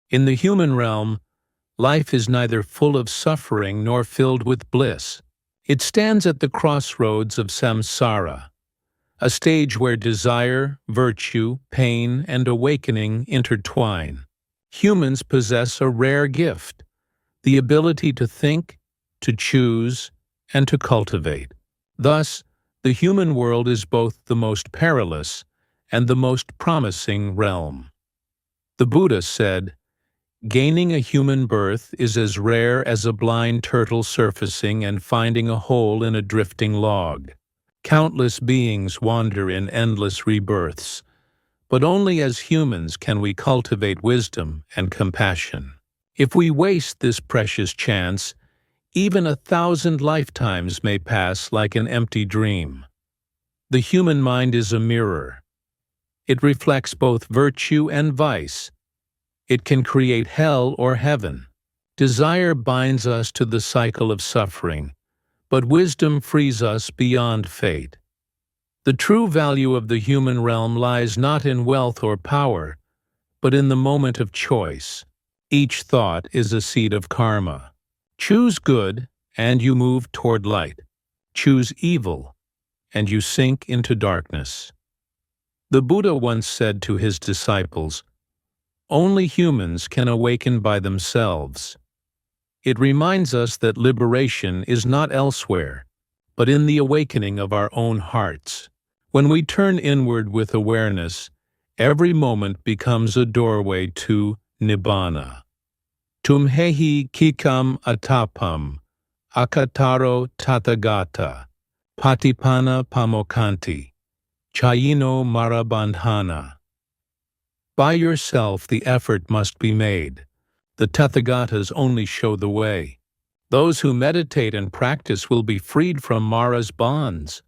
In the human realm, life is neither full of suffering nor filled with bliss. It stands at the crossroads of samsara, a stage where desire, virtue, pain, and awakening intertwine. Humans possess a rare gift, the ability to think, to choose, and to cultivate. Thus, the human world is both the most perilous and the most promising realm. The Buddha said, "Gaining a human birth is as rare as a blind turtle surfacing and finding a hole in a drifting log. Countless beings wander in endless rebirths, but only as humans can we cultivate wisdom and compassion. If we waste this precious chance, even 1,000 lifetimes may pass like an empty dream." The human mind is a mirror. It reflects both virtue and vice. It can create hell or heaven. Desire binds us to the cycle of suffering, but wisdom frees us beyond fate. The true value of the human realm lies not in wealth or power, but in the moment of choice. Each thought is a seed of karma. Choose good, and you move toward light. Choose evil, and you sink into darkness. The Buddha once said to his disciples, "Only humans can awaken by themselves." It reminds us that liberation is not elsewhere, but in the awakening of our own hearts. When we turn inward with awareness, every moment becomes a doorway to nibbana. Tumhehi kikam atapam, akataro tathagata, patipana pamokanti, chayino marabandhana. By yourself the effort must be made. The Tathagatas only show the way. Those who meditate and practice will be freed from Mara's bonds.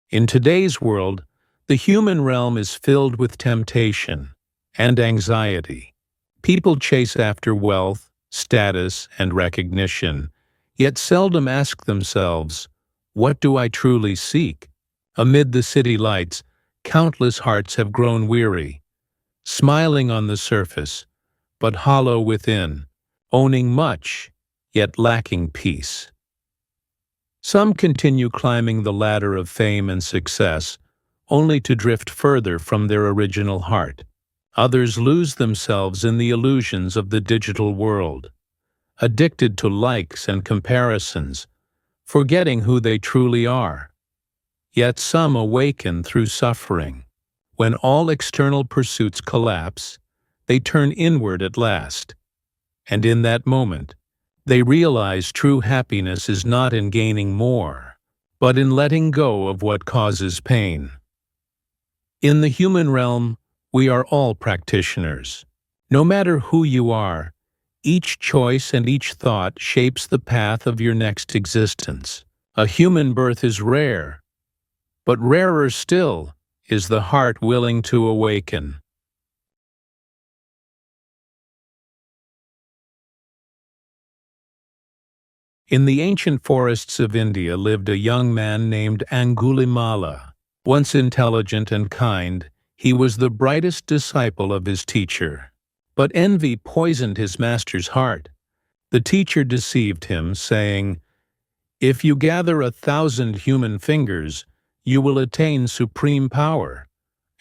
In today's world, the human realm is filled with temptation and anxiety. People chase after wealth, status, and recognition, yet seldom ask themselves, "What do I truly seek?" Amid the city lights, countless hearts have grown weary, smiling on the surface, but hollow within, owning much, yet lacking peace. Some continue climbing the ladder of fame and success, only to drift further from their original heart. Others lose themselves in the illusions of the digital world, addicted to likes and comparisons, forgetting who they truly are. Yet some awaken through suffering. When all external pursuits collapse, they turn inward at last. And in that moment, they realize true happiness is not in gaining more, but in letting go of what causes pain. In the human realm, we are all practitioners. No matter who you are, each choice and each thought shapes the path of your next existence. A human birth is rare, but rarer still is the heart willing to awaken. In the ancient forests of India lived a young man named Angulimāla. Once intelligent and kind, he was the brightest disciple of his teacher. But envy poisoned his master's heart. The teacher deceived him, saying, "If you gather 1,000 human fingers, you will attain supreme power."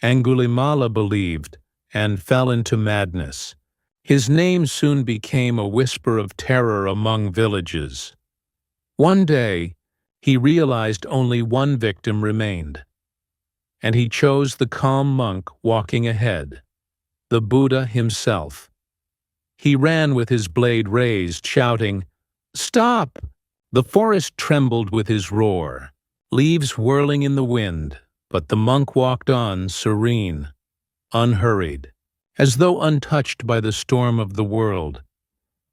Angulimāla believed and fell into madness. His name soon became a whisper of terror among villages. One day, he realized only one victim remained, and he chose the calm monk walking ahead, the Buddha himself. He ran with his blade raised, shouting, "Stop!" The forest trembled with his roar, leaves whirling in the wind, but the monk walked on, serene, unhurried, as though untouched by the storm of the world.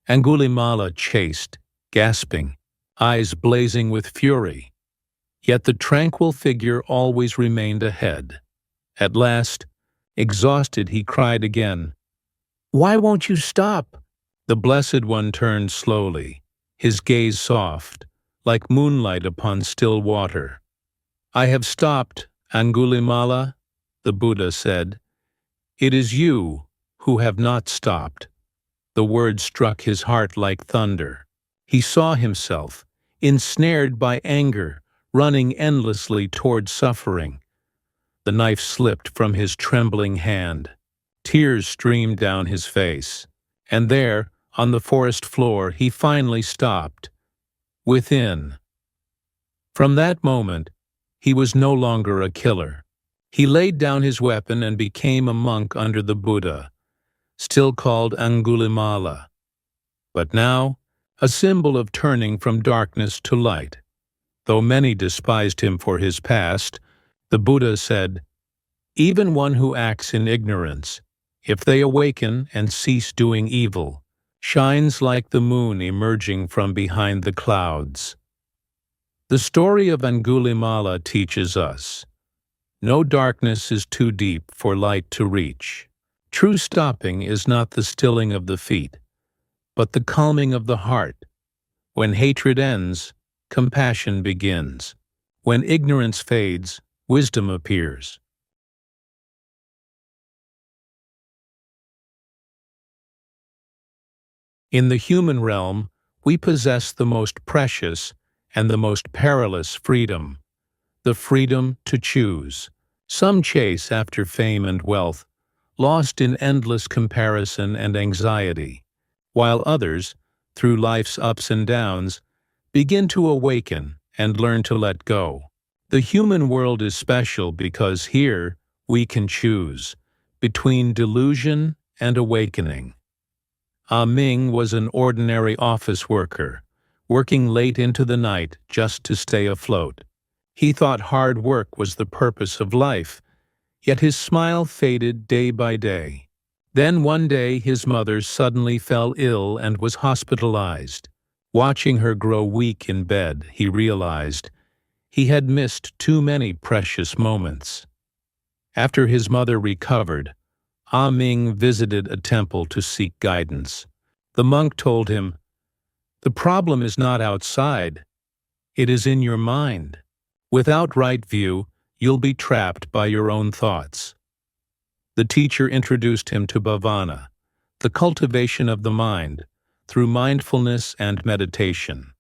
Angulimāla chased, gasping, eyes blazing with fury. Yet the tranquil figure always remained ahead. At last, exhausted, he cried again, "Why won't you stop?" The Blessed One turned slowly, his gaze soft, like moonlight upon still water. "I have stopped, Angulimāla," the Buddha said. "It is you who have not stopped." The word struck his heart like thunder. He saw himself, ensnared by anger, running endlessly toward suffering. The knife slipped from his trembling hand. Tears streamed down his face. And there, on the forest floor, he finally stopped. Within. From that moment, he was no longer a killer. He laid down his weapon and became a monk under the Buddha, still called Angulimāla, but now a symbol of turning from darkness to light. Though many despised him for his past, the Buddha said, "Even one who acts in ignorance, if they awaken and cease doing evil, shines like the moon emerging from behind the clouds." The story of Angulimāla teaches us, no darkness is too deep for light to reach. True stopping is not the stilling of the feet, but the calming of the heart. When hatred ends, compassion begins. When ignorance fades, wisdom appears. In the human realm, we possess the most precious and the most perilous freedom, the freedom to choose. Some chase after fame and wealth, lost in endless comparison and anxiety, while others, through life's ups and downs, begin to awaken and learn to let go. The human world is special because here we can choose between delusion and awakening. Ah Ming was an ordinary office worker, working late into the night just to stay afloat. He thought hard work was the purpose of life, yet his smile faded day by day. Then one day his mother suddenly fell ill and was hospitalized. Watching her grow weak in bed, he realized he had missed too many precious moments. After his mother recovered, Ah Ming visited a temple to seek guidance. The monk told him, "The problem is not outside, it is in your mind. Without right view, you'll be trapped by your own thoughts." The teacher introduced him to bhavana, the cultivation of the mind, through mindfulness and meditation.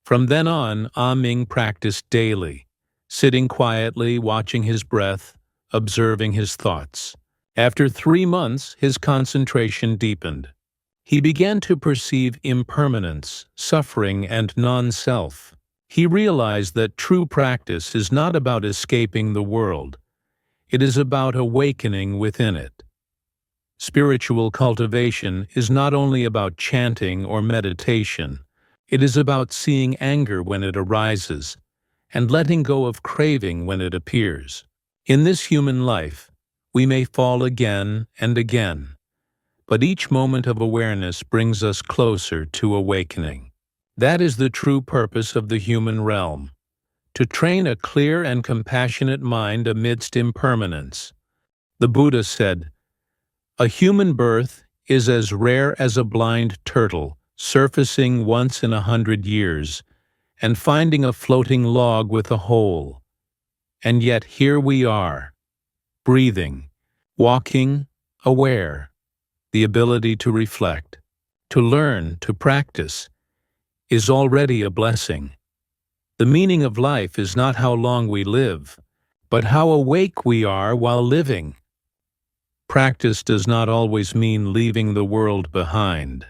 From then on, Ah Ming practiced daily, sitting quietly, watching his breath, observing his thoughts. After 3 months, his concentration deepened. He began to perceive impermanence, suffering, and non-self. He realized that true practice is not about escaping the world. It is about awakening within it. Spiritual cultivation is not only about chanting or meditation. It is about seeing anger when it arises and letting go of craving when it appears. In this human life, we may fall again and again, but each moment of awareness brings us closer to awakening. That is the true purpose of the human realm, to train a clear and compassionate mind amidst impermanence. The Buddha said, "A human birth is as rare as a blind turtle surfacing once in 100 years and finding a floating log with a hole. And yet here we are, breathing, walking, aware. The ability to reflect, to learn, to practice, is already a blessing. The meaning of life is not how long we live, but how awake we are while living." Practice does not always mean leaving the world behind.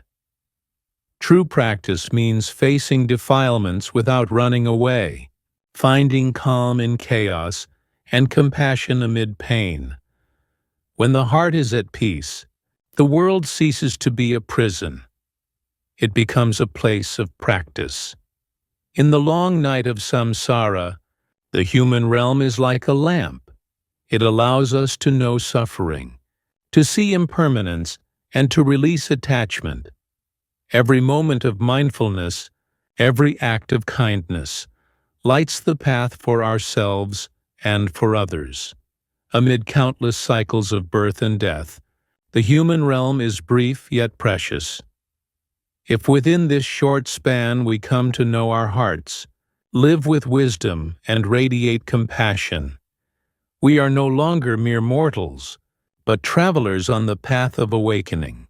True practice means facing defilements without running away, finding calm in chaos and compassion amid pain. When the heart is at peace, the world ceases to be a prison. It becomes a place of practice. In the long night of samsara, the human realm is like a lamp. It allows us to know suffering, to see impermanence, and to release attachment. Every moment of mindfulness, every act of kindness, lights the path for ourselves and for others. Amid countless cycles of birth and death, the human realm is brief yet precious. If within this short span we come to know our hearts, live with wisdom, and radiate compassion, we are no longer mere mortals, but travelers on the path of awakening.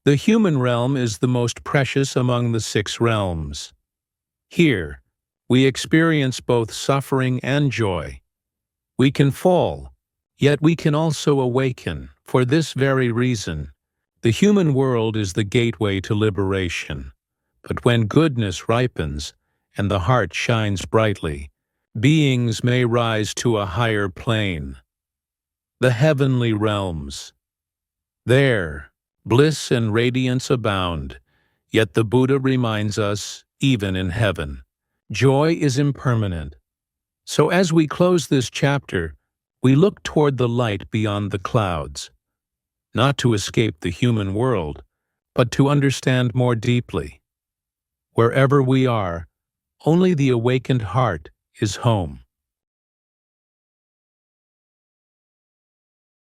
The human realm is the most precious among the 6 realms. Here, we experience both suffering and joy. We can fall, yet we can also awaken. For this very reason, the human world is the gateway to liberation. But when goodness ripens and the heart shines brightly, beings may rise to a higher plane. The heavenly realms. There, bliss and radiance abound, yet the Buddha reminds us, even in heaven, joy is impermanent. So as we close this chapter, we look toward the light beyond the clouds, not to escape the human world, but to understand more deeply. Wherever we are, only the awakened heart is home.